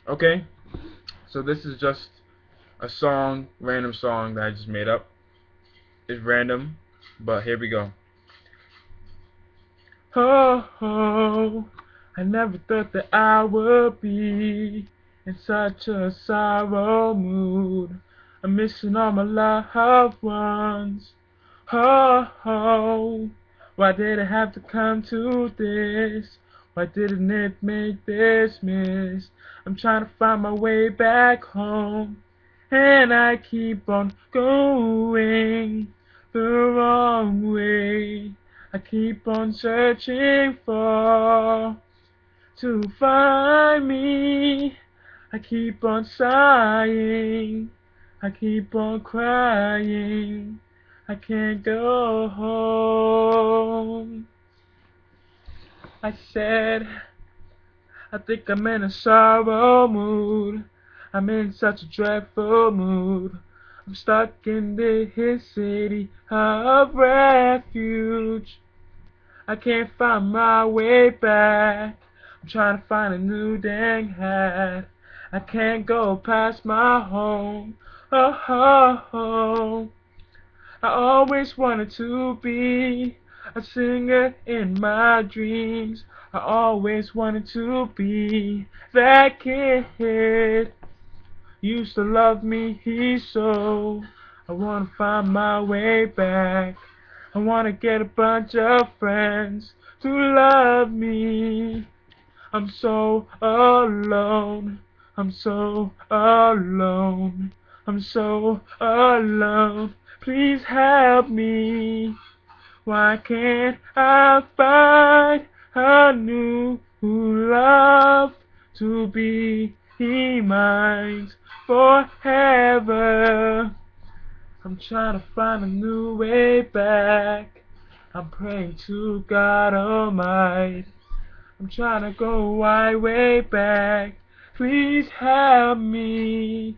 Okay, so this is just a song, random song that I just made up. It's random, but here we go. Oh, oh, I never thought that I would be in such a sorrow mood. I'm missing all my loved ones. Oh, oh, why did it have to come to this? Why didn't it make this miss? I'm trying to find my way back home, and I keep on going the wrong way. I keep on searching to find me. I keep on sighing, I keep on crying. I can't go home. I said, I think I'm in a sorrow mood. I'm in such a dreadful mood. I'm stuck in this city of refuge. I can't find my way back. I'm trying to find a new dang hat. I can't go past my home. Oh, oh, oh. I always wanted to be a singer in my dreams. I always wanted to be that kid. Used to love me so. I wanna find my way back. I wanna get a bunch of friends to love me. I'm so alone. I'm so alone. I'm so alone. Please help me. Why can't I find a new love to be mine forever? I'm trying to find a new way back. I'm praying to God Almighty. I'm trying to go way back. Please help me.